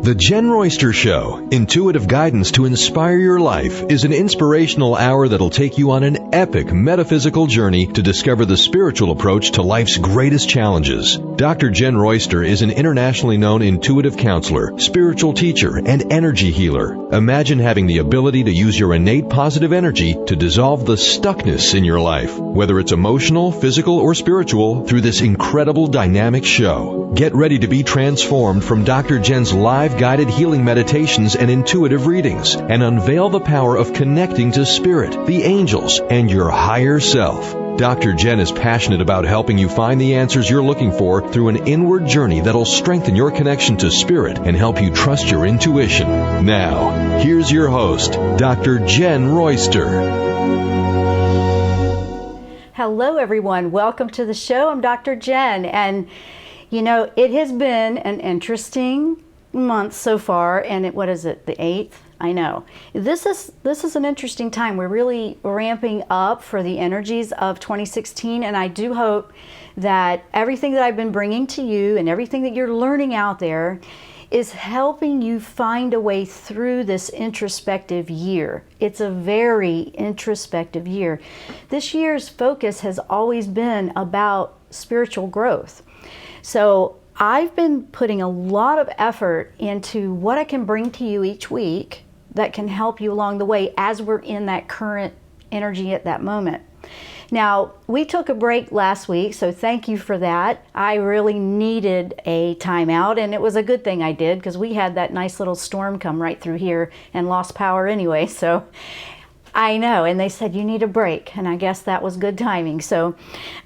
The Jenn Royster Show, intuitive guidance to inspire your life, is an inspirational hour that'll take you on an epic metaphysical journey to discover the spiritual approach to life's greatest challenges. Dr. Jenn Royster is an internationally known intuitive counselor, spiritual teacher, and energy healer. Imagine having the ability to use your innate positive energy to dissolve the stuckness in your life, whether it's emotional, physical, or spiritual, through this incredible dynamic show. Get ready to be transformed from Dr. Jenn's live guided healing meditations and intuitive readings, and unveil the power of connecting to spirit, the angels, and your higher self. Dr. Jenn is passionate about helping you find the answers you're looking for through an inward journey that'll strengthen your connection to spirit and help you trust your intuition. Now, here's your host, Dr. Jenn Royster. Hello, everyone. Welcome to the show. I'm Dr. Jenn, and you know, it has been an interesting month so far, and what is it, the 8th? I know. This is an interesting time. We're really ramping up for the energies of 2016, and I do hope that everything that I've been bringing to you and everything that you're learning out there is helping you find a way through this introspective year. It's a very introspective year. This year's focus has always been about spiritual growth. So I've been putting a lot of effort into what I can bring to you each week that can help you along the way as we're in that current energy at that moment. Now, we took a break last week, so thank you for that. I really needed a timeout, and it was a good thing I did because we had that nice little storm come right through here and lost power anyway. So I know, and they said you need a break, and I guess that was good timing. So,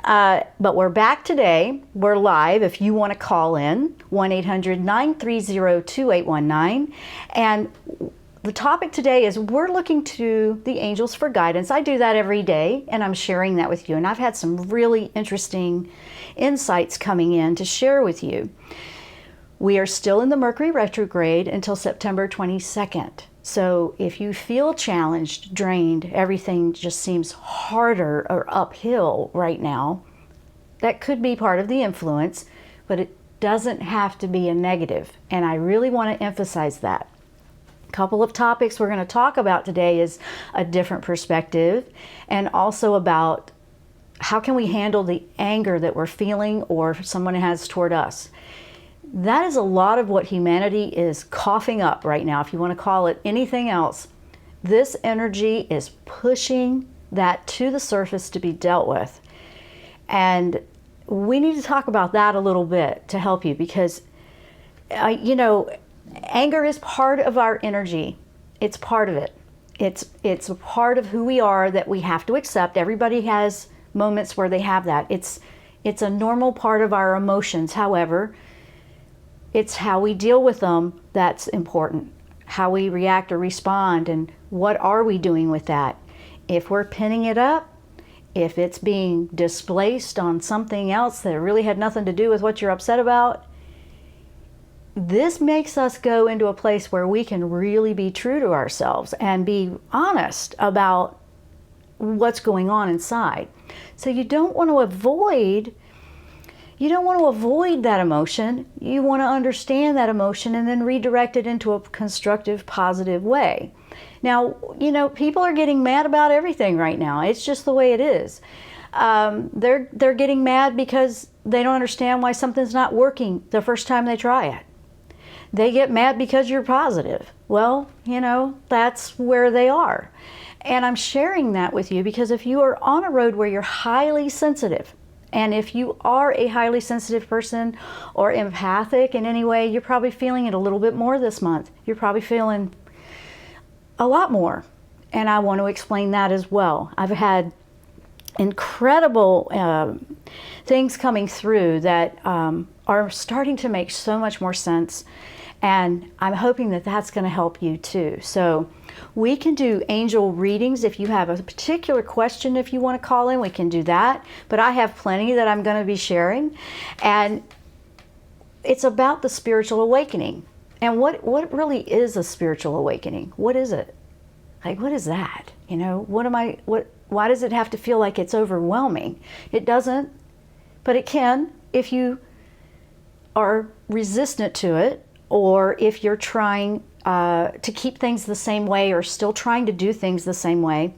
but we're back today. We're live if you want to call in, 1-800-930-2819. And the topic today is we're looking to the angels for guidance. I do that every day, and I'm sharing that with you. And I've had some really interesting insights coming in to share with you. We are still in the Mercury retrograde until September 22nd. So if you feel challenged, drained, everything just seems harder or uphill right now, that could be part of the influence, but it doesn't have to be a negative. And I really want to emphasize that. A couple of topics we're going to talk about today is a different perspective, and also about how can we handle the anger that we're feeling or someone has toward us. That is a lot of what humanity is coughing up right now, if you want to call it anything else. This energy is pushing that to the surface to be dealt with. And we need to talk about that a little bit to help you, because, you know, anger is part of our energy. It's part of it. It's a part of who we are that we have to accept. Everybody has moments where they have that. It's a normal part of our emotions. However, it's how we deal with them that's important. How we react or respond, and what are we doing with that? If we're pinning it up, if it's being displaced on something else that really had nothing to do with what you're upset about, this makes us go into a place where we can really be true to ourselves and be honest about what's going on inside. So you don't want to avoid that emotion. You want to understand that emotion and then redirect it into a constructive, positive way. Now, you know, people are getting mad about everything right now. It's just the way it is. They're getting mad because they don't understand why something's not working the first time they try it. They get mad because you're positive. Well, you know, that's where they are. And I'm sharing that with you because if you are on a road where you're highly sensitive, and if you are a highly sensitive person or empathic in any way, you're probably feeling it a little bit more this month. You're probably feeling a lot more. And I want to explain that as well. I've had incredible things coming through that are starting to make so much more sense. And I'm hoping that that's going to help you too. So we can do angel readings. If you have a particular question, if you want to call in, we can do that. But I have plenty that I'm going to be sharing. And it's about the spiritual awakening. And what really is a spiritual awakening? What is it? Like, what is that? You know, why does it have to feel like it's overwhelming? It doesn't, but it can if you are resistant to it or if you're trying to keep things the same way or still trying to do things the same way,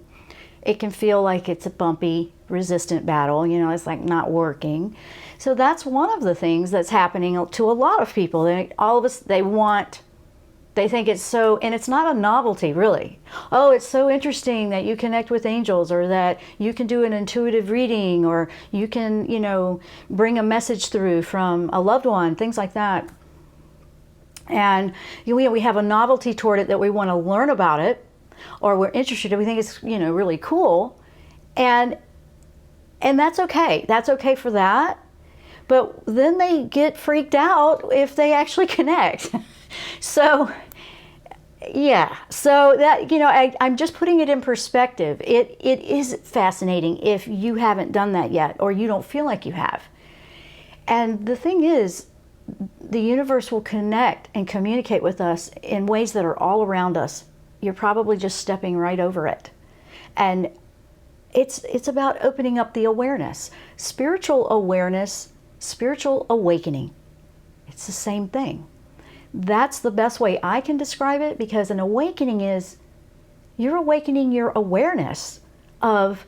it can feel like it's a bumpy, resistant battle. It's like not working. So that's one of the things that's happening to a lot of people. All of us, they think it's so, and it's not a novelty really. Oh, it's so interesting that you connect with angels, or that you can do an intuitive reading, or you can, bring a message through from a loved one, things like that. And we have a novelty toward it, that we want to learn about it, or we're interested, we think it's, really cool. And that's okay. That's okay for that. But then they get freaked out if they actually connect. So, yeah. So that, I'm just putting it in perspective. It is fascinating if you haven't done that yet, or you don't feel like you have. And the thing is, the universe will connect and communicate with us in ways that are all around us. You're probably just stepping right over it. And it's about opening up the awareness. Spiritual awareness, spiritual awakening. It's the same thing. That's the best way I can describe it, because an awakening is you're awakening your awareness of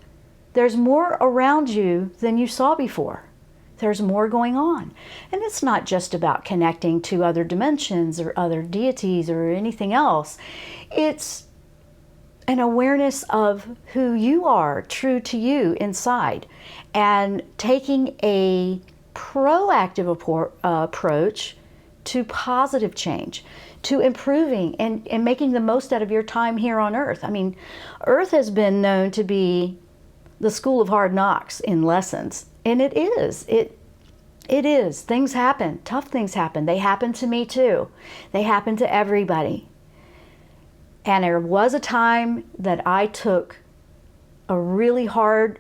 there's more around you than you saw before. There's more going on. And it's not just about connecting to other dimensions or other deities or anything else. It's an awareness of who you are, true to you inside, and taking a proactive approach to positive change, to improving and making the most out of your time here on Earth. I mean, Earth has been known to be the school of hard knocks in lessons. And it is. It is. Things happen. Tough things happen. They happen to me too. They happen to everybody. And there was a time that I took a really hard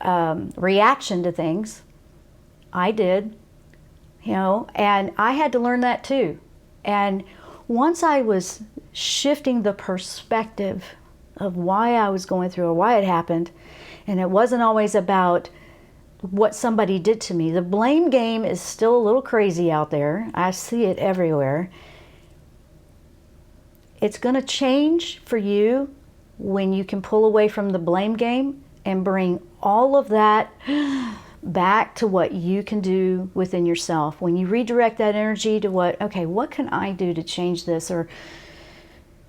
reaction to things. I did, and I had to learn that too. And once I was shifting the perspective of why I was going through or why it happened, and it wasn't always about what somebody did to me. The blame game is still a little crazy out there. I see it everywhere. It's going to change for you when you can pull away from the blame game and bring all of that back to what you can do within yourself. When you redirect that energy to what can I do to change this, or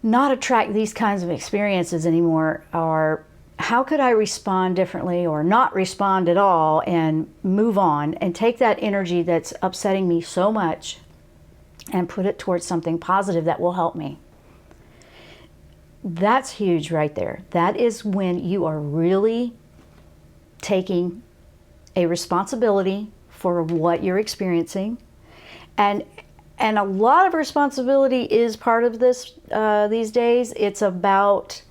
not attract these kinds of experiences anymore, or how could I respond differently, or not respond at all and move on, and take that energy that's upsetting me so much and put it towards something positive that will help me. That's huge right there. That is when you are really taking a responsibility for what you're experiencing. And a lot of responsibility is part of this these days. It's about,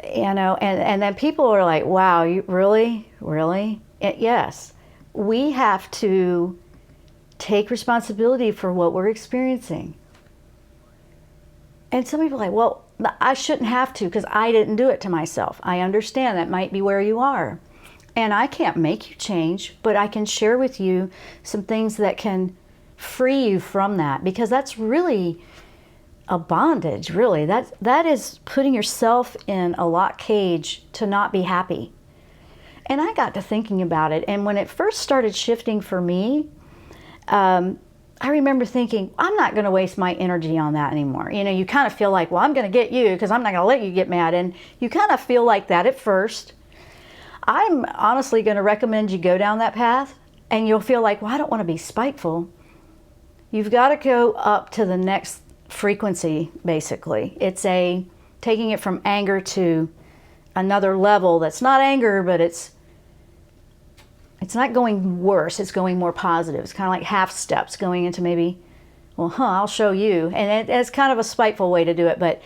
and then people are like, wow, you really? Yes. We have to take responsibility for what we're experiencing. And some people are like, well, I shouldn't have to because I didn't do it to myself. I understand that might be where you are. And I can't make you change, but I can share with you some things that can free you from that, because that's really a bondage, really. That is putting yourself in a lock cage to not be happy. And I got to thinking about it, and when it first started shifting for me, I remember thinking, I'm not going to waste my energy on that anymore. You kind of feel like, well, I'm going to get you because I'm not going to let you get mad. And you kind of feel like that at first. I'm honestly going to recommend you go down that path, and you'll feel like, well, I don't want to be spiteful. You've got to go up to the next frequency, basically. It's taking it from anger to another level that's not anger, but it's not going worse, it's going more positive. It's kind of like half steps going into maybe, I'll show you. And it's kind of a spiteful way to do it, but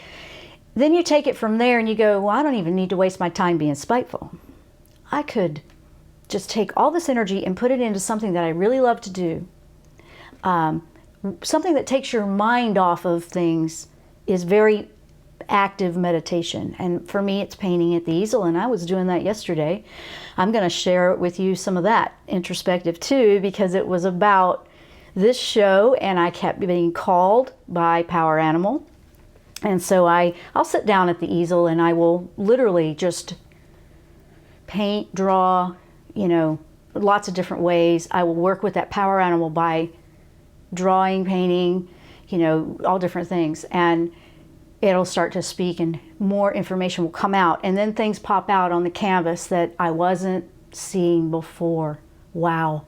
then you take it from there and you go, well, I don't even need to waste my time being spiteful. I could just take all this energy and put it into something that I really love to do. Something that takes your mind off of things is very active meditation. And for me, it's painting at the easel, and I was doing that yesterday. I'm going to share with you some of that introspective too, because it was about this show, and I kept being called by Power Animal. And so I'll sit down at the easel and I will literally just paint, draw, lots of different ways. I will work with that Power Animal by drawing, painting, all different things. And it'll start to speak and more information will come out. And then things pop out on the canvas that I wasn't seeing before. Wow.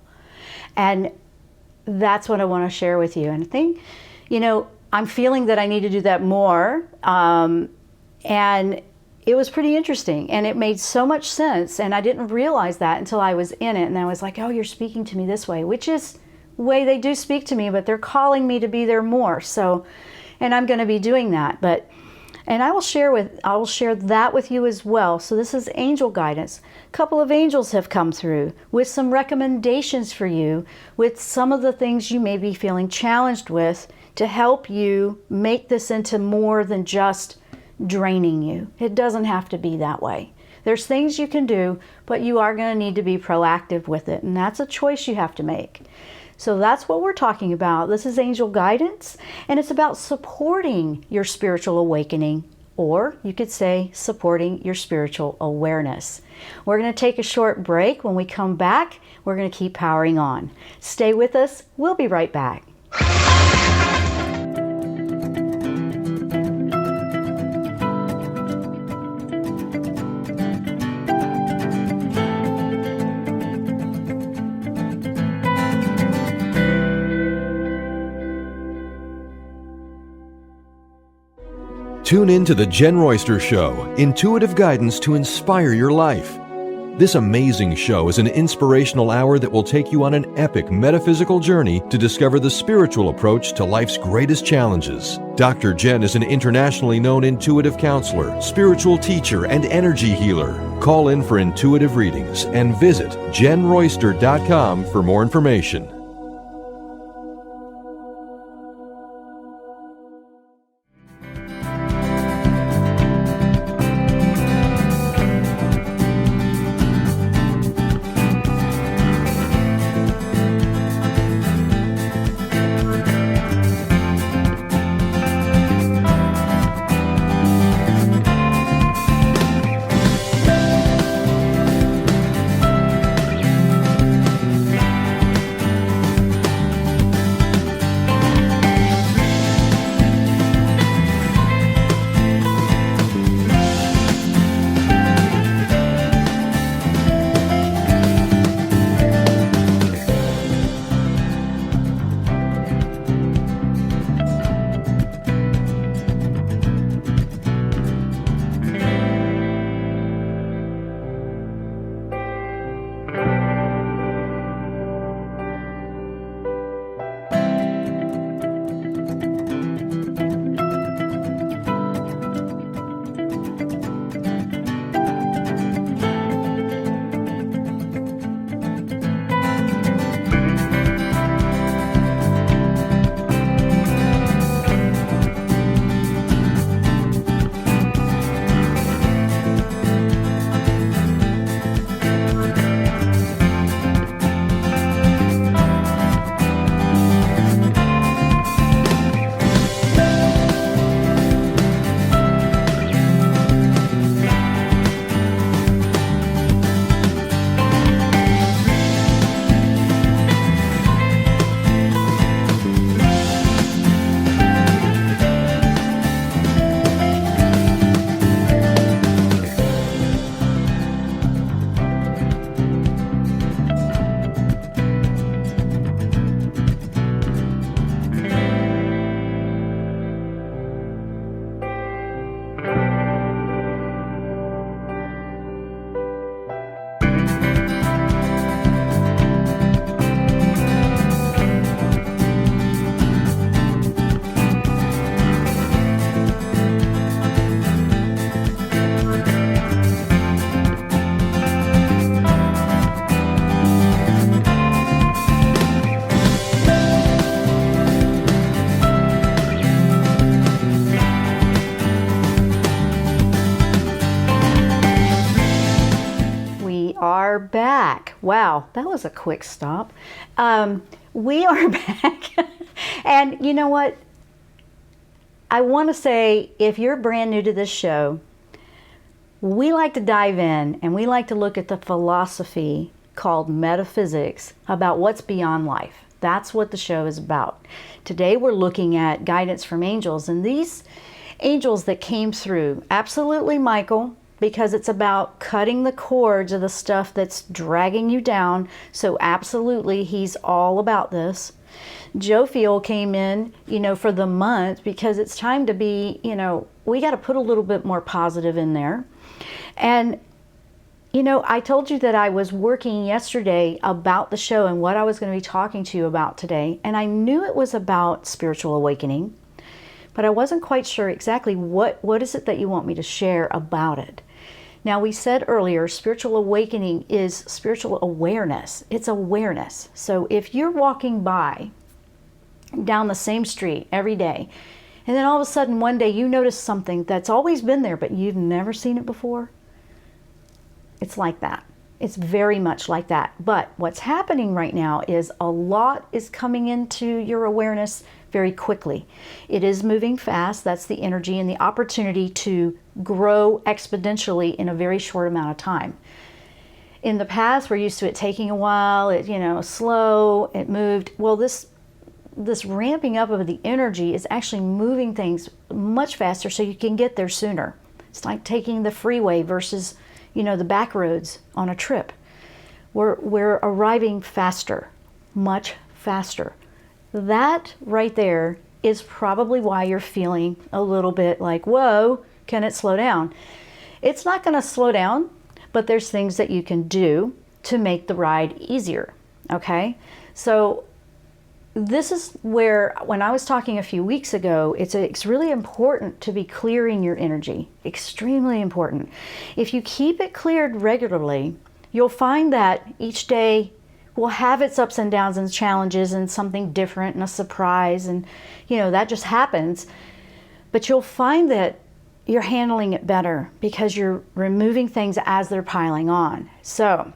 And that's what I want to share with you. And I think, I'm feeling that I need to do that more. And it was pretty interesting. And it made so much sense. And I didn't realize that until I was in it. And I was like, oh, you're speaking to me this way, which is the way they do speak to me, but they're calling me to be there more. So, and I'm going to be doing that. And I will share that with you as well. So this is angel guidance. A couple of angels have come through with some recommendations for you, with some of the things you may be feeling challenged with, to help you make this into more than just draining you. It doesn't have to be that way. There's things you can do, but you are going to need to be proactive with it. And that's a choice you have to make. So that's what we're talking about. This is angel guidance, and it's about supporting your spiritual awakening, or you could say supporting your spiritual awareness. We're going to take a short break. When we come back, we're going to keep powering on. Stay with us. We'll be right back. Tune in to the Jenn Royster Show, intuitive guidance to inspire your life. This amazing show is an inspirational hour that will take you on an epic metaphysical journey to discover the spiritual approach to life's greatest challenges. Dr. Jenn is an internationally known intuitive counselor, spiritual teacher, and energy healer. Call in for intuitive readings and visit JennRoyster.com for more information. Back. Wow, that was a quick stop. We are back. And you know what? I want to say, if you're brand new to this show, we like to dive in and we like to look at the philosophy called metaphysics about what's beyond life. That's what the show is about. Today we're looking at guidance from angels, and these angels that came through, absolutely Michael, because it's about cutting the cords of the stuff that's dragging you down. So absolutely, he's all about this. Jophiel came in, for the month, because it's time to be, we got to put a little bit more positive in there. And, I told you that I was working yesterday about the show and what I was going to be talking to you about today. And I knew it was about spiritual awakening, but I wasn't quite sure exactly what is it that you want me to share about it. Now, we said earlier, spiritual awakening is spiritual awareness. It's awareness. So if you're walking by down the same street every day, and then all of a sudden one day you notice something that's always been there, but you've never seen it before, it's like that. It's very much like that. But what's happening right now is a lot is coming into your awareness very quickly. It is moving fast. That's the energy and the opportunity to grow exponentially in a very short amount of time. In the past, we're used to it taking a while, slow, it moved. Well, this ramping up of the energy is actually moving things much faster so you can get there sooner. It's like taking the freeway versus, the back roads on a trip. We're arriving faster, much faster. That right there is probably why you're feeling a little bit like, whoa, can it slow down? It's not going to slow down, but there's things that you can do to make the ride easier, okay? So this is where, when I was talking a few weeks ago, it's really important to be clearing your energy. Extremely important. If you keep it cleared regularly, you'll find that each day will have its ups and downs and challenges and something different and a surprise, and that just happens. But you'll find that you're handling it better because you're removing things as they're piling on. So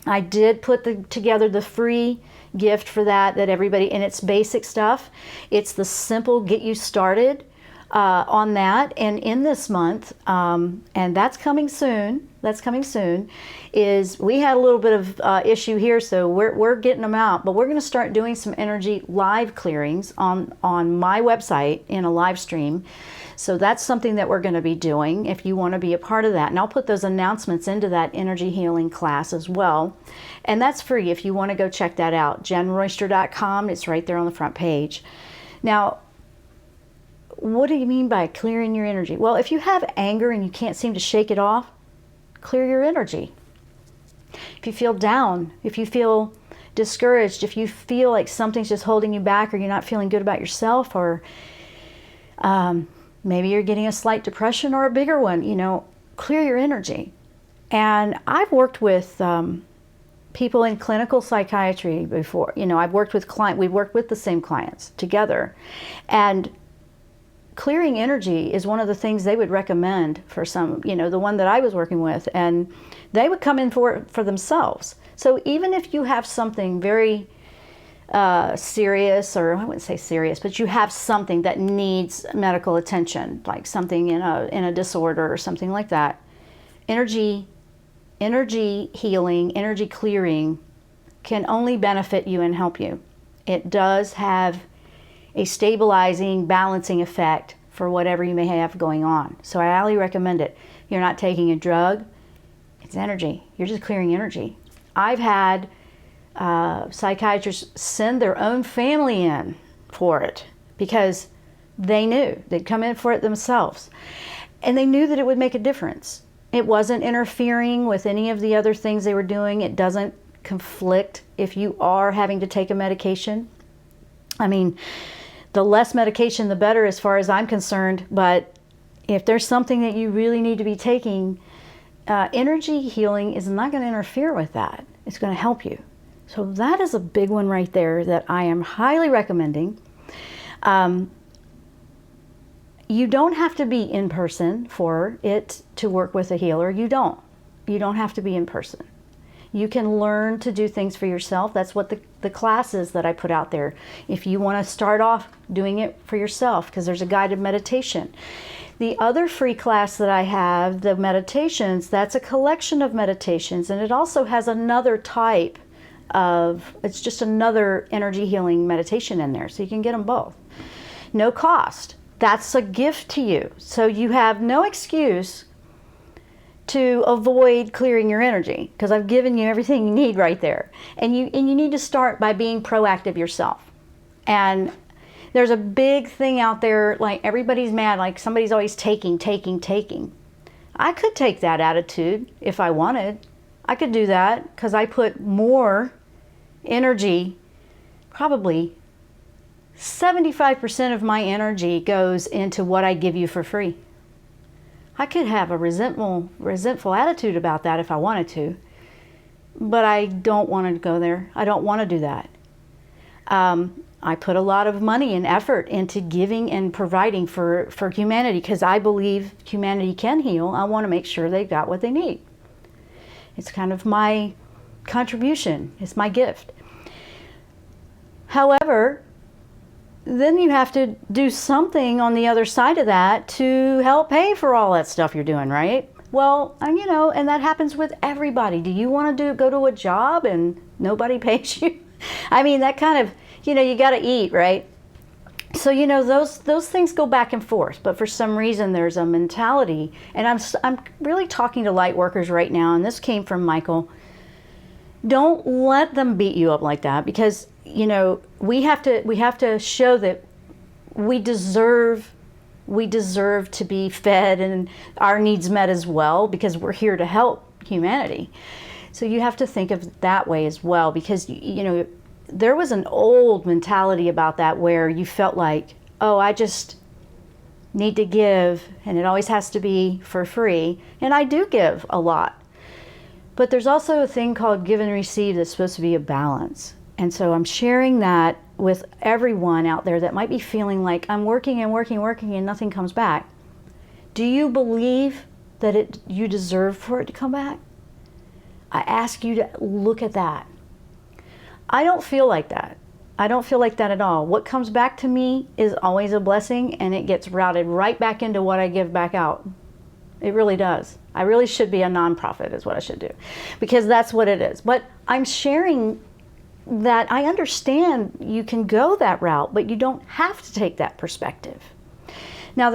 I did put together the free gift for that everybody, and it's basic stuff. It's the simple get you started on that. And in this month, and that's coming soon, is we had a little bit of issue here, so we're getting them out, but we're going to start doing some energy live clearings on my website in a live stream. So that's something that we're going to be doing if you want to be a part of that. And I'll put those announcements into that energy healing class as well. And that's free if you want to go check that out. JennRoyster.com. It's right there on the front page. Now, what do you mean by clearing your energy? Well, if you have anger and you can't seem to shake it off, clear your energy. If you feel down, if you feel discouraged, if you feel like something's just holding you back, or you're not feeling good about yourself, or maybe you're getting a slight depression or a bigger one, clear your energy. And I've worked with people in clinical psychiatry before. I've worked with we've worked with the same clients together. And clearing energy is one of the things they would recommend for some, the one that I was working with, and they would come in for themselves. So even if you have something very serious, or I wouldn't say serious, but you have something that needs medical attention, like something in a disorder or something like that, energy healing, energy clearing can only benefit you and help you. It does have a stabilizing, balancing effect for whatever you may have going on. So I highly recommend it. You're not taking a drug, it's energy. You're just clearing energy. I've had psychiatrists send their own family in for it because they knew they'd come in for it themselves, and they knew that it would make a difference. It wasn't interfering with any of the other things they were doing. It doesn't conflict if you are having to take a medication. I mean, the less medication, the better as far as I'm concerned, but if there's something that you really need to be taking, energy healing is not going to interfere with that. It's going to help you. So that is a big one right there that I am highly recommending. You don't have to be in person for it to work with a healer. You don't have to be in person. You can learn to do things for yourself. That's what the class is that I put out there. If you want to start off doing it for yourself, because there's a guided meditation. The other free class that I have, the meditations, that's a collection of meditations, and it also has another type of, it's just another energy healing meditation in there, so you can get them both. No cost. That's a gift to you. So you have no excuse to avoid clearing your energy, because I've given you everything you need right there. And you need to start by being proactive yourself. And there's a big thing out there, like everybody's mad, like somebody's always taking. I could take that attitude if I wanted. I could do that, because I put more energy, probably 75% of my energy goes into what I give you for free. I could have a resentful attitude about that if I wanted to, but I don't want to go there. I don't want to do that. I put a lot of money and effort into giving and providing for humanity, because I believe humanity can heal. I want to make sure they got what they need. It's kind of my contribution. It's my gift. However, then you have to do something on the other side of that to help pay for all that stuff you're doing, right? Well, and that happens with everybody. Do you want to go to a job and nobody pays you? I mean, that kind of, you got to eat, right? So, those things go back and forth, but for some reason there's a mentality, and I'm really talking to light workers right now, and this came from Michael. Don't let them beat you up like that, because we have to show that we deserve to be fed and our needs met as well, because we're here to help humanity. So you have to think of it that way as well, because there was an old mentality about that where you felt like, oh, I just need to give and it always has to be for free. And I do give a lot. But there's also a thing called give and receive that's supposed to be a balance. And so I'm sharing that with everyone out there that might be feeling like I'm working and nothing comes back. Do you believe that you deserve for it to come back? I ask you to look at that. I don't feel like that. I don't feel like that at all. What comes back to me is always a blessing, and it gets routed right back into what I give back out. It really does. I really should be a nonprofit is what I should do, because that's what it is. But I'm sharing that I understand you can go that route, but you don't have to take that perspective. Now,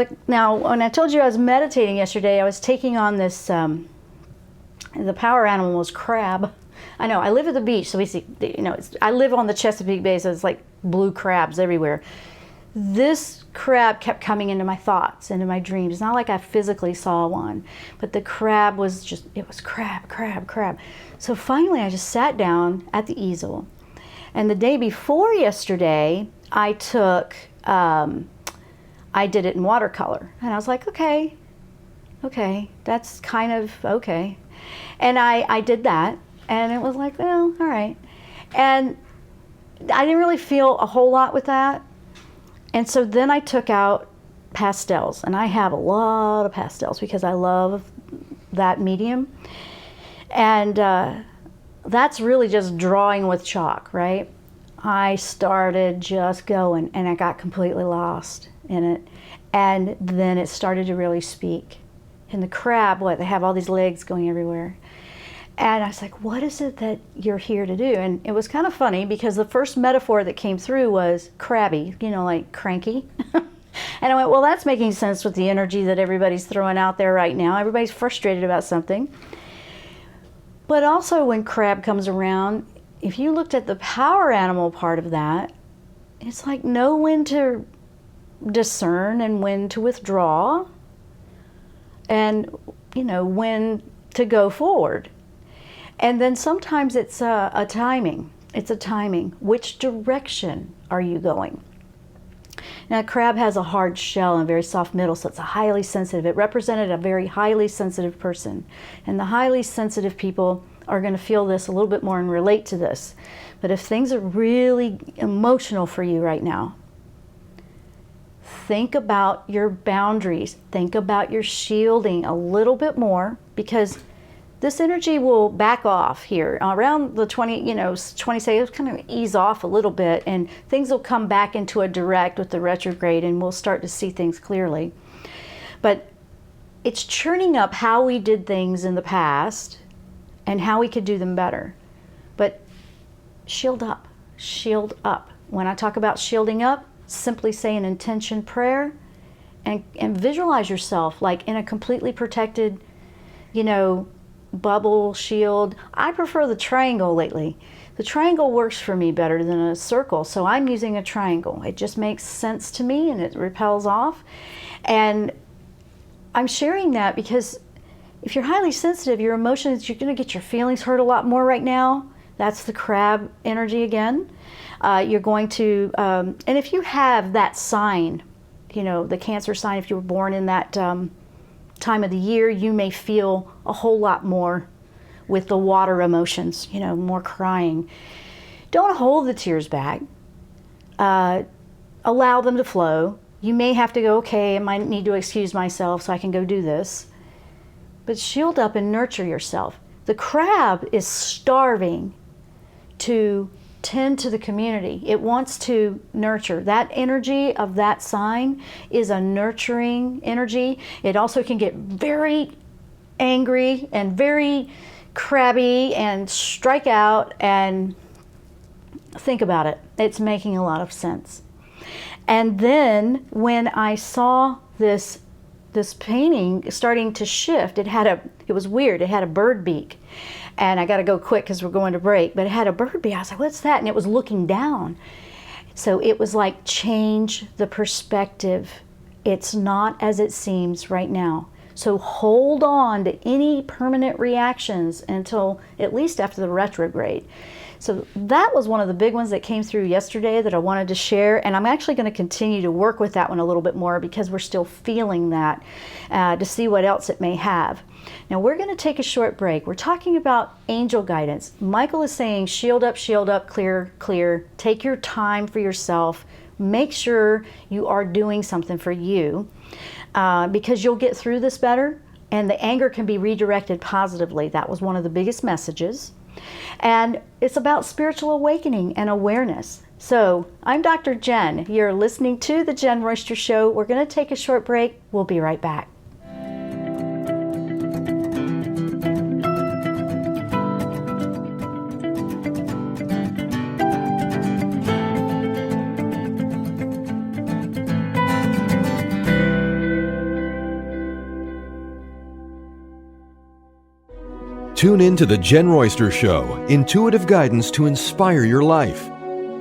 when I told you I was meditating yesterday, I was taking on this, the power animal was crab. I know, I live at the beach, so we see, I live on the Chesapeake Bay, so it's like blue crabs everywhere. This crab kept coming into my thoughts, into my dreams. It's not like I physically saw one, but the crab was it was crab. So finally I just sat down at the easel. And the day before yesterday, I did it in watercolor. And I was like, okay, that's kind of okay. And I did that. And it was like, well, all right. And I didn't really feel a whole lot with that. And so then I took out pastels. And I have a lot of pastels because I love that medium. And that's really just drawing with chalk, right? I started just going, and I got completely lost in it. And then it started to really speak. And the crab, they have all these legs going everywhere. And I was like, what is it that you're here to do? And it was kind of funny because the first metaphor that came through was crabby, like cranky. And I went, well, that's making sense with the energy that everybody's throwing out there right now. Everybody's frustrated about something. But also when crab comes around, if you looked at the power animal part of that, it's like know when to discern and when to withdraw and, when to go forward. And then sometimes it's a timing. It's a timing. Which direction are you going? Now, a crab has a hard shell and a very soft middle, so it's highly sensitive. It represented a very highly sensitive person. And the highly sensitive people are going to feel this a little bit more and relate to this. But if things are really emotional for you right now, think about your boundaries. Think about your shielding a little bit more, because this energy will back off here around the 20, it'll kind of ease off a little bit, and things will come back into a direct with the retrograde, and we'll start to see things clearly. But it's churning up how we did things in the past and how we could do them better. But shield up, shield up. When I talk about shielding up, simply say an intention prayer and visualize yourself like in a completely protected, bubble, shield. I prefer the triangle lately. The triangle works for me better than a circle, so I'm using a triangle. It just makes sense to me and it repels off. And I'm sharing that because if you're highly sensitive, your emotions, you're going to get your feelings hurt a lot more right now. That's the crab energy again. You're going to, and if you have that sign, the Cancer sign, if you were born in that time of the year, you may feel a whole lot more with the water emotions, more crying. Don't hold the tears back. Allow them to flow. You may have to go, okay, I might need to excuse myself so I can go do this. But shield up and nurture yourself. The crab is starving to tend to the community. It wants to nurture. That energy of that sign is a nurturing energy. It also can get very angry and very crabby and strike out, and think about it. It's making a lot of sense. And then when I saw this painting starting to shift, it was weird. It had a bird beak. And I got to go quick because we're going to break, but it had a bird beak. I was like, what's that? And it was looking down. So it was like, change the perspective. It's not as it seems right now. So hold on to any permanent reactions until at least after the retrograde. So that was one of the big ones that came through yesterday that I wanted to share, and I'm actually going to continue to work with that one a little bit more because we're still feeling that to see what else it may have. Now we're going to take a short break. We're talking about angel guidance. Michael is saying shield up, clear, clear. Take your time for yourself. Make sure you are doing something for you because you'll get through this better, and the anger can be redirected positively. That was one of the biggest messages. And it's about spiritual awakening and awareness. So I'm Dr. Jenn. You're listening to the Jenn Royster Show. We're going to take a short break. We'll be right back. Tune in to the Jenn Royster Show, intuitive guidance to inspire your life.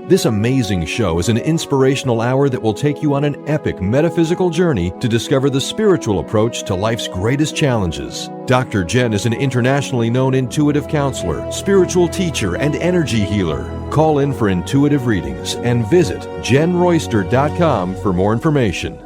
This amazing show is an inspirational hour that will take you on an epic metaphysical journey to discover the spiritual approach to life's greatest challenges. Dr. Jenn is an internationally known intuitive counselor, spiritual teacher, and energy healer. Call in for intuitive readings and visit JennRoyster.com for more information.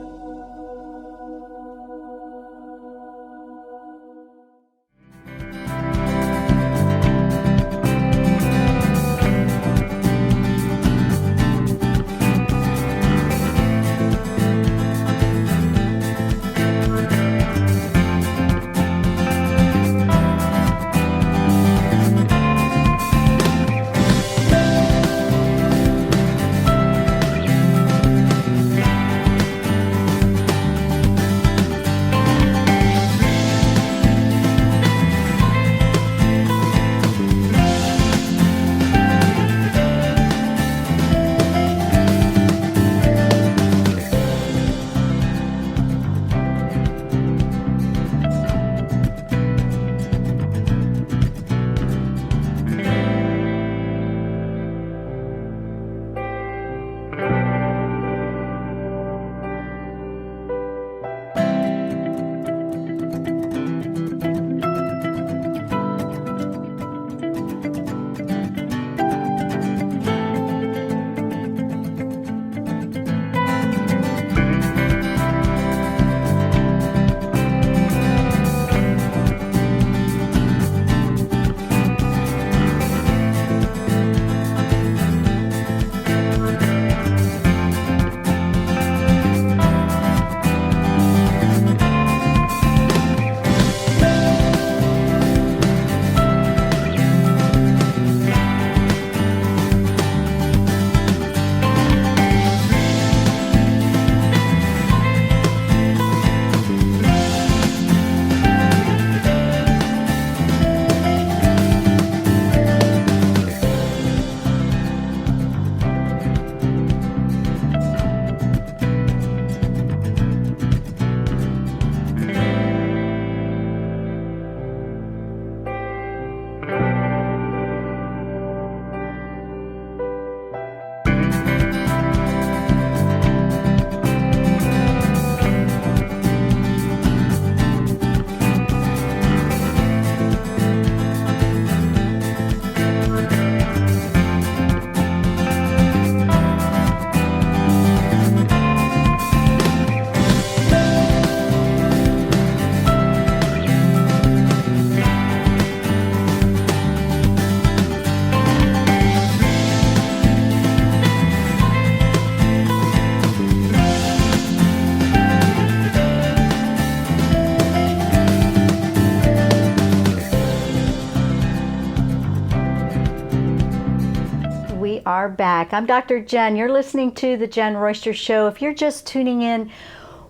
are back. I'm Dr. Jenn. You're listening to the Jenn Royster Show. If you're just tuning in,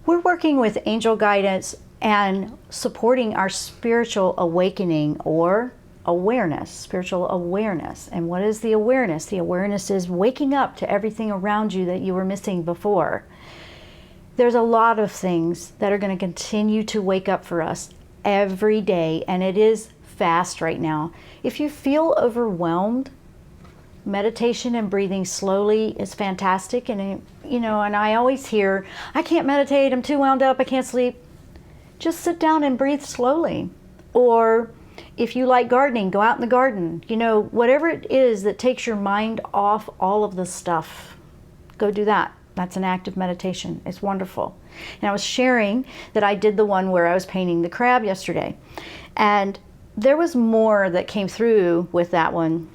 we're working with angel guidance and supporting our spiritual awakening or awareness, spiritual awareness. And what is the awareness? The awareness is waking up to everything around you that you were missing before. There's a lot of things that are going to continue to wake up for us every day, and it is fast right now. If you feel overwhelmed, meditation and breathing slowly is fantastic. And and I always hear, I can't meditate, I'm too wound up, I can't sleep. Just sit down and breathe slowly. Or if you like gardening, go out in the garden. Whatever it is that takes your mind off all of the stuff, go do that. That's an act of meditation. It's wonderful. And I was sharing that I did the one where I was painting the crab yesterday. And there was more that came through with that one.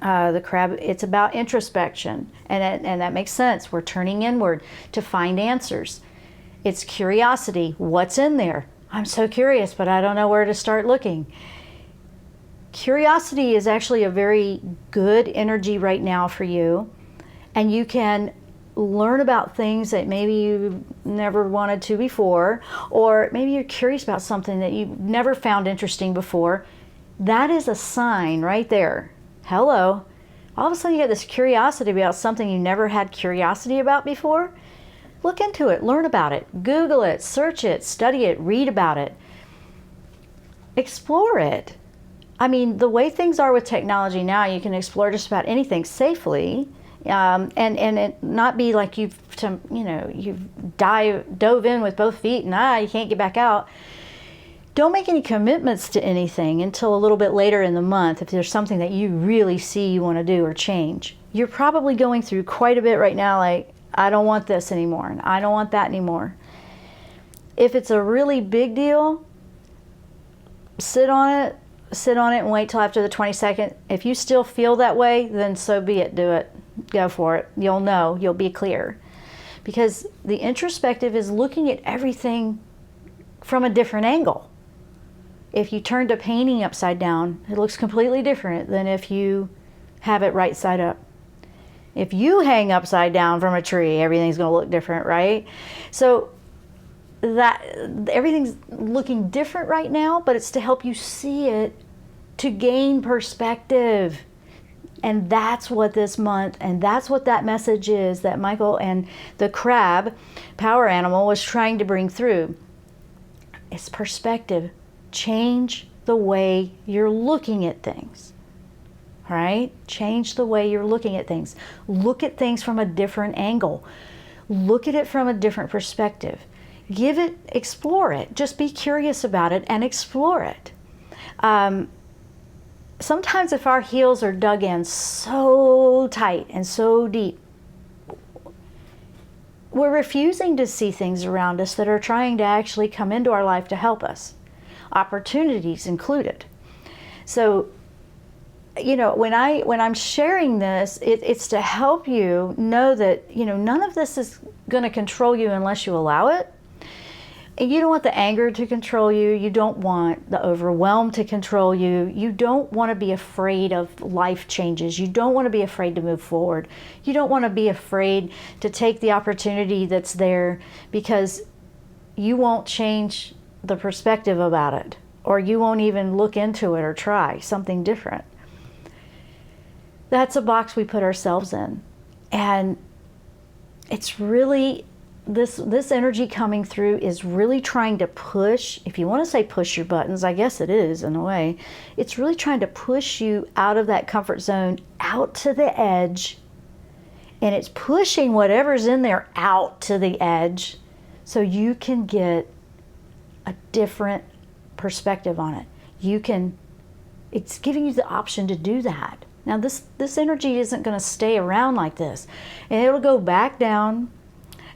The crab, it's about introspection. And that makes sense. We're turning inward to find answers. It's curiosity. What's in there? I'm so curious, but I don't know where to start looking. Curiosity is actually a very good energy right now for you. And you can learn about things that maybe you never wanted to before, or maybe you're curious about something that you've never found interesting before. That is a sign right there. Hello. All of a sudden you get this curiosity about something you never had curiosity about before. Look into it, learn about it, Google it, search it, study it, read about it. Explore it. I mean, the way things are with technology now, you can explore just about anything safely. And it not be like you've dove in with both feet and you can't get back out. Don't make any commitments to anything until a little bit later in the month if there's something that you really see you want to do or change. You're probably going through quite a bit right now, like, I don't want this anymore and I don't want that anymore. If it's a really big deal, sit on it and wait till after the 22nd. If you still feel that way, then so be it, do it. Go for it. You'll know, you'll be clear. Because the introspective is looking at everything from a different angle. If you turned a painting upside down, it looks completely different than if you have it right side up. If you hang upside down from a tree, everything's going to look different, right? So that everything's looking different right now, but it's to help you see it, to gain perspective. And that's what this month, and that's what that message is that Michael and the crab, power animal, was trying to bring through. It's perspective. Change the way you're looking at things. All right? Change the way you're looking at things. Look at things from a different angle. Look at it from a different perspective. Explore it. Just be curious about it and explore it. Sometimes if our heels are dug in so tight and so deep, we're refusing to see things around us that are trying to actually come into our life to help us. Opportunities included. So, when I'm sharing this, it's to help you know that, none of this is going to control you unless you allow it. And you don't want the anger to control you. You don't want the overwhelm to control you. You don't want to be afraid of life changes. You don't want to be afraid to move forward. You don't want to be afraid to take the opportunity that's there, because you won't change the perspective about it, or you won't even look into it or try something different. That's a box we put ourselves in. And it's really, this energy coming through is really trying to push, if you want to say push your buttons, I guess it is in a way, it's really trying to push you out of that comfort zone, out to the edge, and it's pushing whatever's in there out to the edge so you can get a different perspective on it. It's giving you the option to do that. Now this energy isn't going to stay around like this, and it'll go back down,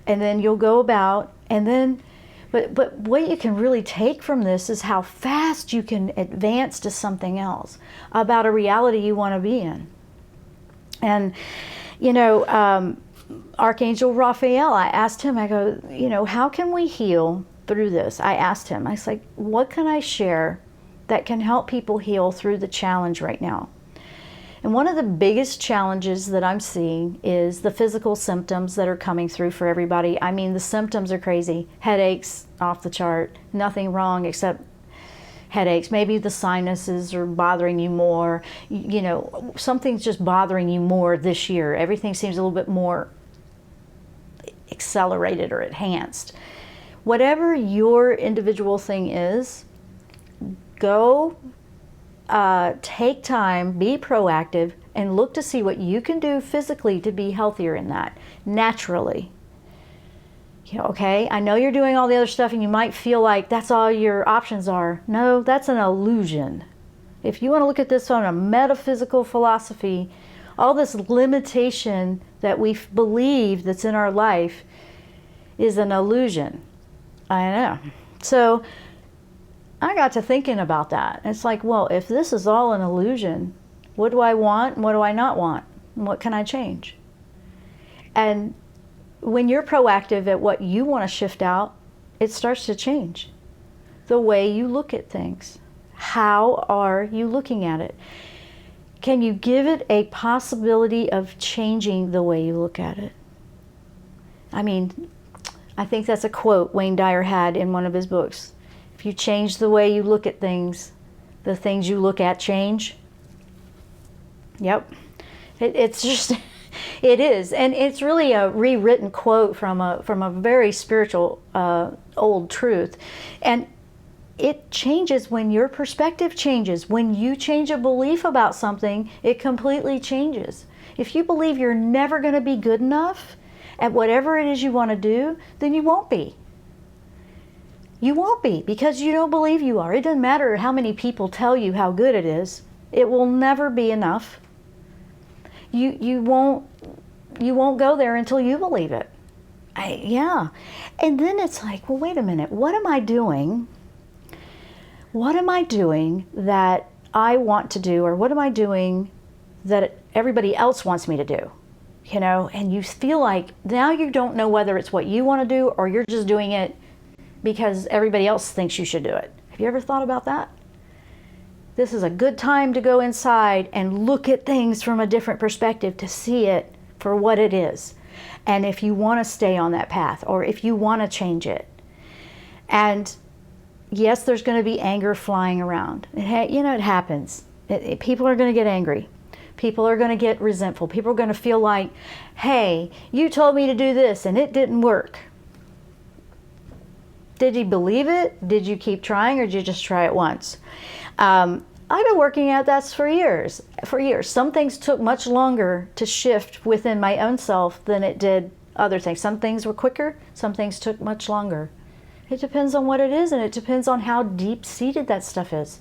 and then you'll go about, and then, but what you can really take from this is how fast you can advance to something else, about a reality you want to be in. And, Archangel Raphael, I asked him, I go, how can we heal through this? I asked him, I was like, what can I share that can help people heal through the challenge right now? And one of the biggest challenges that I'm seeing is the physical symptoms that are coming through for everybody. I mean, the symptoms are crazy. Headaches off the chart, nothing wrong except headaches. Maybe the sinuses are bothering you more. You know, something's just bothering you more this year. Everything seems a little bit more accelerated or enhanced. Whatever your individual thing is, go take time, be proactive, and look to see what you can do physically to be healthier in that, naturally. You know, okay, I know you're doing all the other stuff and you might feel like that's all your options are. No, that's an illusion. If you want to look at this on a metaphysical philosophy, all this limitation that we believe that's in our life is an illusion. I know. So I got to thinking about that. It's like, well, if this is all an illusion, what do I want and what do I not want? And what can I change? And when you're proactive at what you want to shift out, it starts to change the way you look at things. How are you looking at it? Can you give it a possibility of changing the way you look at it? I mean, I think that's a quote Wayne Dyer had in one of his books. If you change the way you look at things, the things you look at change. Yep. It's just, it is. And it's really a rewritten quote from a very spiritual old truth. And it changes when your perspective changes. When you change a belief about something, it completely changes. If you believe you're never going to be good enough at whatever it is you want to do, then you won't be. You won't be, because you don't believe you are. It doesn't matter how many people tell you how good it is. It will never be enough. You won't go there until you believe it. Yeah. And then it's like, well, wait a minute. What am I doing? What am I doing that I want to do, or what am I doing that everybody else wants me to do? You know, and you feel like now you don't know whether it's what you want to do or you're just doing it because everybody else thinks you should do it. Have you ever thought about that? This is a good time to go inside and look at things from a different perspective, to see it for what it is. And if you want to stay on that path, or if you want to change it. And yes, there's going to be anger flying around. It happens. People are going to get angry. People are going to get resentful. People are going to feel like, hey, you told me to do this and it didn't work. Did you believe it? Did you keep trying, or did you just try it once? I've been working at that for years. Some things took much longer to shift within my own self than it did other things. Some things were quicker, some things took much longer. It depends on what it is, and it depends on how deep-seated that stuff is.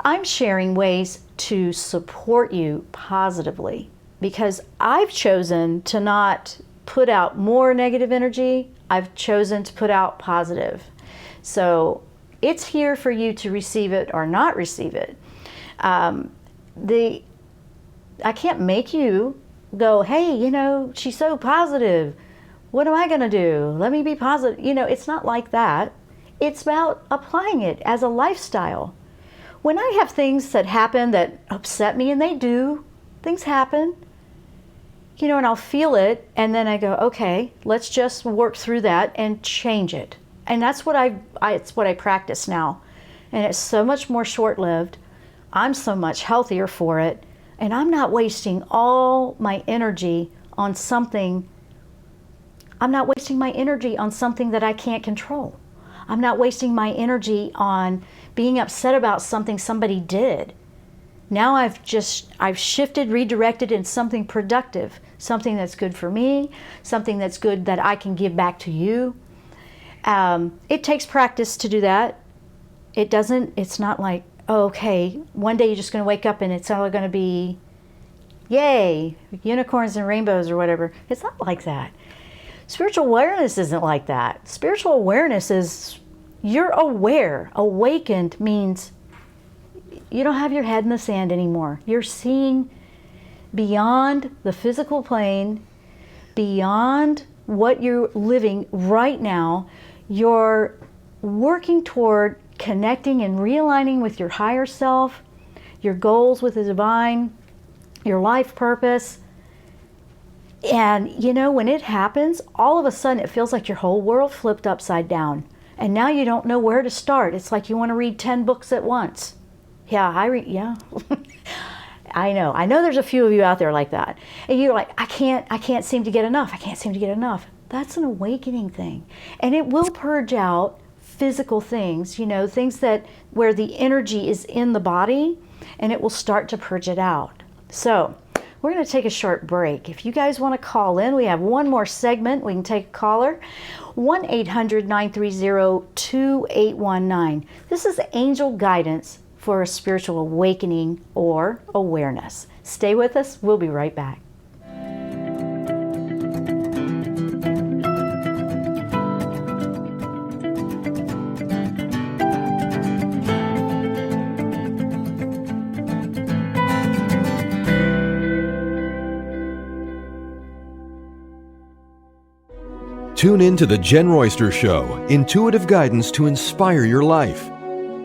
I'm sharing ways to support you positively because I've chosen to not put out more negative energy. I've chosen to put out positive. So it's here for you to receive it or not receive it. I can't make you go, hey, she's so positive. What am I going to do? Let me be positive. It's not like that. It's about applying it as a lifestyle. When I have things that happen that upset me, and they do, things happen, and I'll feel it, and then I go, okay, let's just work through that and change it. And that's what it's what I practice now. And it's so much more short-lived. I'm so much healthier for it. And I'm not wasting all my energy on something. I'm not wasting my energy on something that I can't control. I'm not wasting my energy on being upset about something somebody did. Now I've shifted, redirected in something productive, something that's good for me, something that's good that I can give back to you. It takes practice to do that. It's not like, oh, okay, one day you're just going to wake up and it's all going to be, yay, unicorns and rainbows or whatever. It's not like that. Spiritual awareness isn't like that. Spiritual awareness is you're aware. Awakened means you don't have your head in the sand anymore. You're seeing beyond the physical plane, beyond what you're living right now. You're working toward connecting and realigning with your higher self. your goals with the divine, your life purpose. And you know, when it happens, all of a sudden it feels like your whole world flipped upside down. And now you don't know where to start. It's like you want to read 10 books at once. Yeah, I know there's a few of you out there like that. And you're like, I can't seem to get enough. I can't seem to get enough. That's an awakening thing. And it will purge out physical things, you know, things that where the energy is in the body, and it will start to purge it out. So we're going to take a short break. If you guys want to call in, we have one more segment. We can take a caller. 1-800-930-2819. This is angel guidance for a spiritual awakening or awareness. Stay with us. We'll be right back. Tune in to the Jenn Royster Show, intuitive guidance to inspire your life.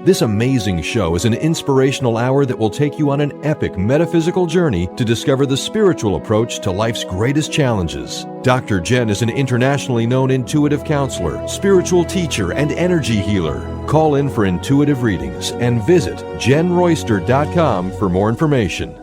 This amazing show is an inspirational hour that will take you on an epic metaphysical journey to discover the spiritual approach to life's greatest challenges. Dr. Jenn is an internationally known intuitive counselor, spiritual teacher, and energy healer. Call in for intuitive readings and visit JennRoyster.com for more information.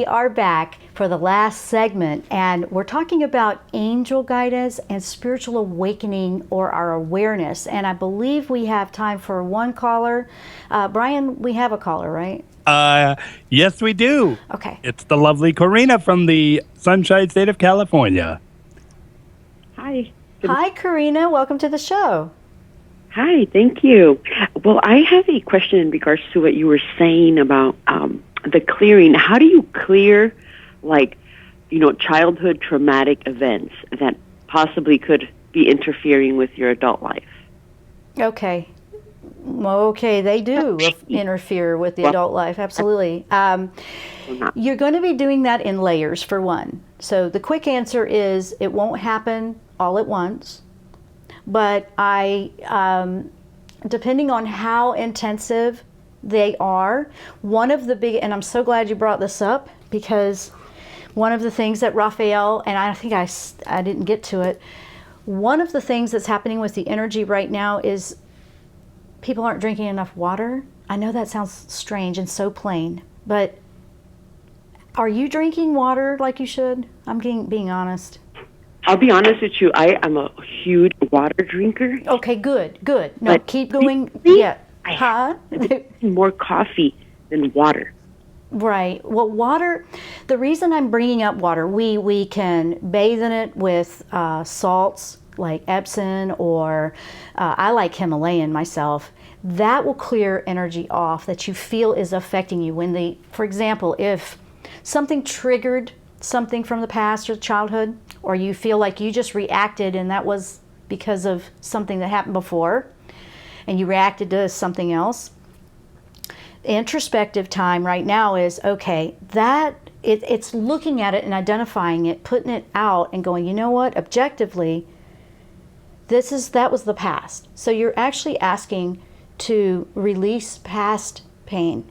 Are back for the last segment, and we're talking about angel guidance and spiritual awakening or our awareness. And I believe we have time for one caller. Brian, we have a caller, right? Yes, we do. Okay. It's the lovely Karina from the Sunshine State of California. Hi. Hi, Karina. Welcome to the show. Hi, thank you. Well, I have a question in regards to what you were saying about the clearing. How do you clear, childhood traumatic events that possibly could be interfering with your adult life? Okay. Okay, they do interfere with the adult life, absolutely. You're going to be doing that in layers, for one. So the quick answer is it won't happen all at once, but depending on how intensive they are, one of the big, and I'm so glad you brought this up, because one of the things that Raphael, and I think I didn't get to it, one of the things that's happening with the energy right now is people aren't drinking enough water. I know that sounds strange and so plain, but are you drinking water like you should? I'm being honest. I'll be honest with you. I am a huge water drinker. Okay, good. No, But keep going. Yeah. Huh? More coffee than water. Right. Well, water, the reason I'm bringing up water, we can bathe in it with salts like Epsom, or I like Himalayan myself. That will clear energy off that you feel is affecting you. For example, if something triggered something from the past or childhood, or you feel like you just reacted and that was because of something that happened before, and you reacted to something else, introspective time right now is, okay, it's looking at it and identifying it, putting it out and going, you know what, objectively, that was the past. So you're actually asking to release past pain.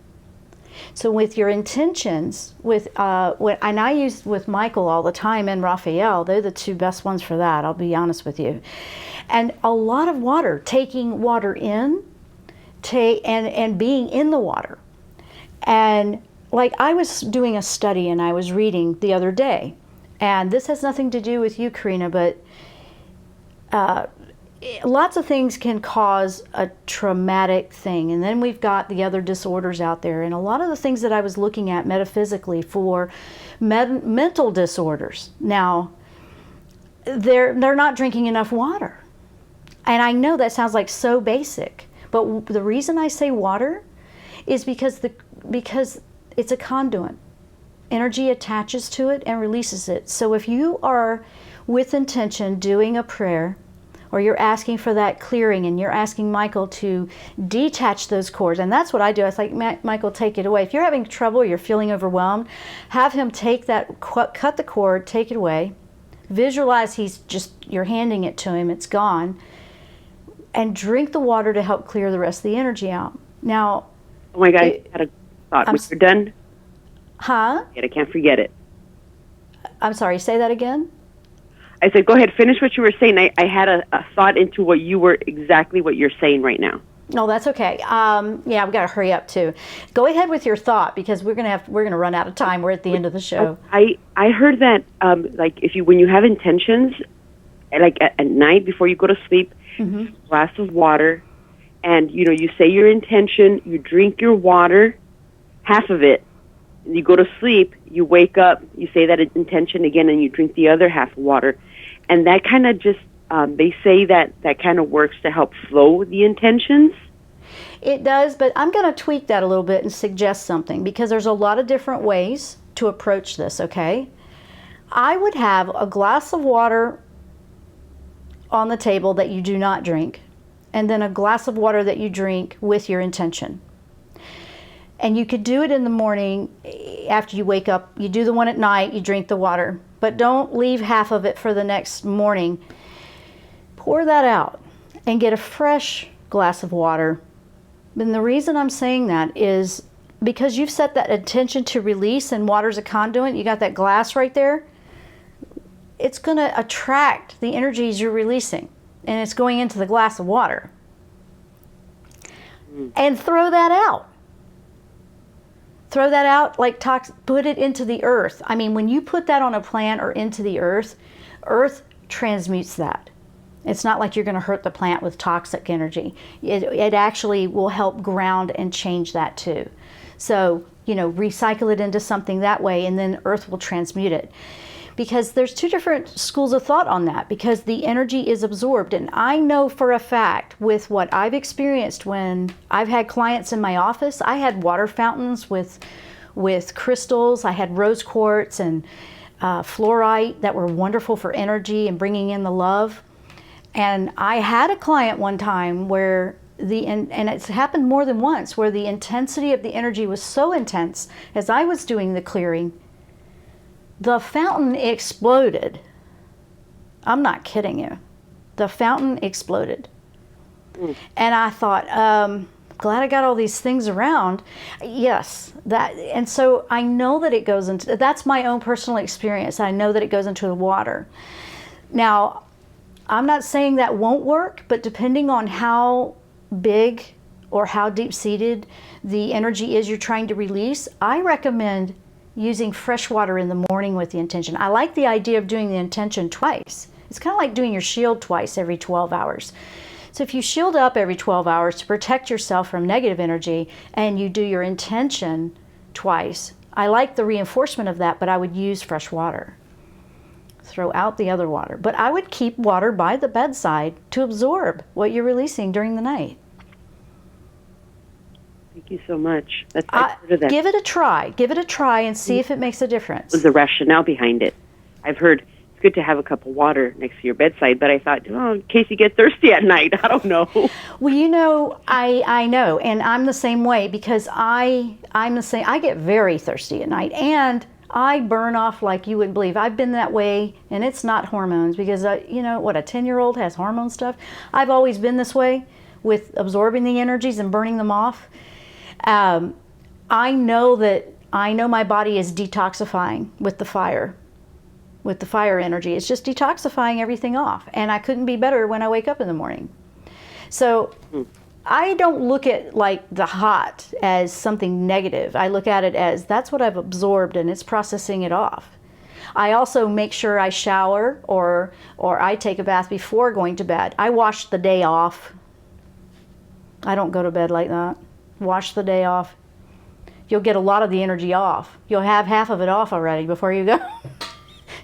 So with your intentions, and I use with Michael all the time and Raphael, they're the two best ones for that, I'll be honest with you. And a lot of water, taking water in, and being in the water. And like I was doing a study and I was reading the other day, and this has nothing to do with you, Karina, but lots of things can cause a traumatic thing. And then we've got the other disorders out there. And a lot of the things that I was looking at metaphysically for mental disorders. Now, they're not drinking enough water. And I know that sounds like so basic, but the reason I say water is because it's a conduit. Energy attaches to it and releases it. So if you are with intention doing a prayer, or you're asking for that clearing and you're asking Michael to detach those cords, and that's what I do. I was like, Michael, take it away. If you're having trouble, you're feeling overwhelmed, have him take that, cut the cord, take it away. Visualize you're handing it to him, it's gone. And drink the water to help clear the rest of the energy out. Now, oh my God, I had a thought. When you're done, huh? I can't forget it. I'm sorry, say that again? I said, go ahead, finish what you were saying. I had a thought into exactly what you're saying right now. No, that's okay. Yeah, we got to hurry up too. Go ahead with your thought, because we're gonna run out of time. We're at the end of the show. I heard that like when you have intentions, like at night before you go to sleep, a glass of water, and you say your intention, you drink your water, half of it, and you go to sleep, you wake up, you say that intention again, and you drink the other half of water. And that kind of just, they say that kind of works to help flow the intentions. It does, but I'm going to tweak that a little bit and suggest something, because there's a lot of different ways to approach this, okay? I would have a glass of water on the table that you do not drink, and then a glass of water that you drink with your intention. And you could do it in the morning after you wake up. You do the one at night, you drink the water. But don't leave half of it for the next morning. Pour that out and get a fresh glass of water. And the reason I'm saying that is because you've set that intention to release, and water's a conduit. You got that glass right there. It's going to attract the energies you're releasing, and it's going into the glass of water. And throw that out. Throw that out like put it into the earth. I mean, when you put that on a plant or into the earth, earth transmutes that. It's not like you're going to hurt the plant with toxic energy. It actually will help ground and change that too. So, recycle it into something that way, and then earth will transmute it. Because there's two different schools of thought on that, because the energy is absorbed. And I know for a fact, with what I've experienced when I've had clients in my office, I had water fountains with crystals. I had rose quartz and fluorite that were wonderful for energy and bringing in the love. And I had a client one time where and it's happened more than once, where the intensity of the energy was so intense as I was doing the clearing, the fountain exploded. I'm not kidding you. The fountain exploded. And I thought, glad I got all these things around. Yes, and so I know that it goes into, that's my own personal experience. I know that it goes into the water. Now, I'm not saying that won't work, but depending on how big or how deep-seated the energy is you're trying to release, I recommend using fresh water in the morning with the intention. I like the idea of doing the intention twice. It's kind of like doing your shield twice every 12 hours. So if you shield up every 12 hours to protect yourself from negative energy, and you do your intention twice, I like the reinforcement of that, but I would use fresh water. Throw out the other water. But I would keep water by the bedside to absorb what you're releasing during the night. Thank you so much. That's that. Give it a try. Give it a try and see if it makes a difference. What was the rationale behind it? I've heard it's good to have a cup of water next to your bedside, but I thought, in case you get thirsty at night, I don't know. Well, I know, and I'm the same way, because I'm the same. I get very thirsty at night, and I burn off like you wouldn't believe. I've been that way, and it's not hormones, because a 10-year-old has hormone stuff. I've always been this way with absorbing the energies and burning them off. I know my body is detoxifying with the fire energy. It's just detoxifying everything off, and I couldn't be better when I wake up in the morning. So I don't look at like the hot as something negative. I look at it as that's what I've absorbed, and it's processing it off. I also make sure I shower or I take a bath before going to bed. I wash the day off. I don't go to bed like that. Wash the day off. You'll get a lot of the energy off. You'll have half of it off already before you go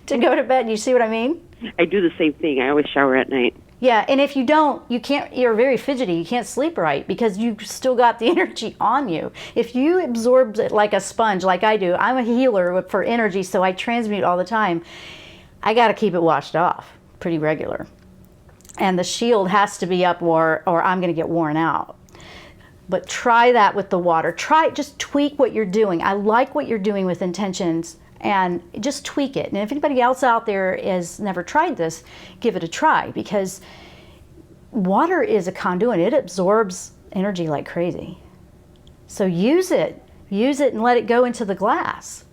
to go to bed. You see what I mean? I do the same thing. I always shower at night. Yeah, and if you don't, you're very fidgety. You can't sleep right because you've still got the energy on you. If you absorb it like a sponge, like I do, I'm a healer for energy, so I transmute all the time. I got to keep it washed off pretty regular. And the shield has to be up or I'm going to get worn out. But try that with the water. Just tweak what you're doing. I like what you're doing with intentions, and just tweak it. And if anybody else out there has never tried this, give it a try, because water is a conduit. It absorbs energy like crazy. So use it and let it go into the glass.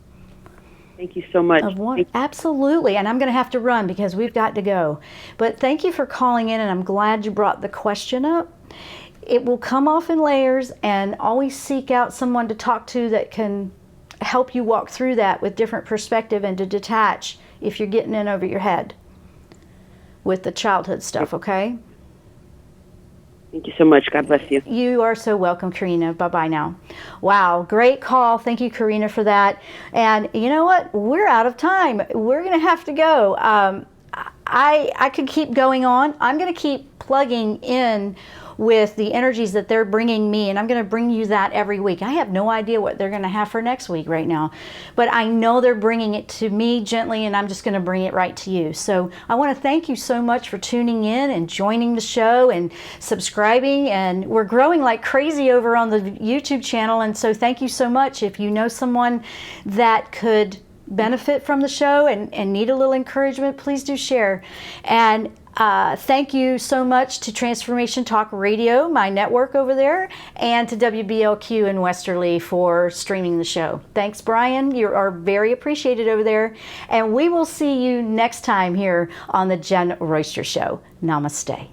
Thank you so much. Absolutely. And I'm going to have to run because we've got to go. But thank you for calling in, and I'm glad you brought the question up. It will come off in layers, and always seek out someone to talk to that can help you walk through that with different perspective, and to detach if you're getting in over your head with the childhood stuff, okay? Thank you so much. God bless you. You are so welcome, Karina. Bye-bye now. Wow, great call. Thank you, Karina, for that. And you know what? We're out of time. We're going to have to go. I could keep going on. I'm going to keep plugging in with the energies that they're bringing me, and I'm going to bring you that every week. I have no idea what they're going to have for next week right now, but I know they're bringing it to me gently, and I'm just going to bring it right to you. So I want to thank you so much for tuning in and joining the show and subscribing, and we're growing like crazy over on the YouTube channel, and so thank you so much. If you know someone that could benefit from the show and need a little encouragement, please do share. And thank you so much to Transformation Talk Radio, my network over there, and to WBLQ in Westerly for streaming the show. Thanks, Brian. You are very appreciated over there. And we will see you next time here on the Jenn Royster Show. Namaste.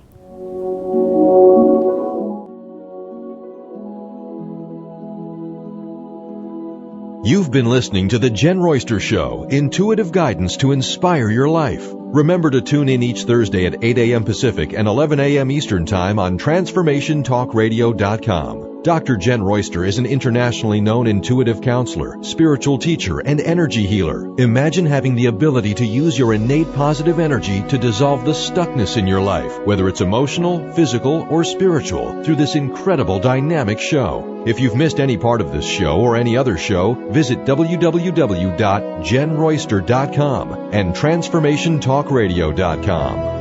You've been listening to The Jenn Royster Show, intuitive guidance to inspire your life. Remember to tune in each Thursday at 8 a.m. Pacific and 11 a.m. Eastern Time on TransformationTalkRadio.com. Dr. Jenn Royster is an internationally known intuitive counselor, spiritual teacher, and energy healer. Imagine having the ability to use your innate positive energy to dissolve the stuckness in your life, whether it's emotional, physical, or spiritual, through this incredible dynamic show. If you've missed any part of this show or any other show, visit www.JennRoyster.com and TransformationTalkRadio.com.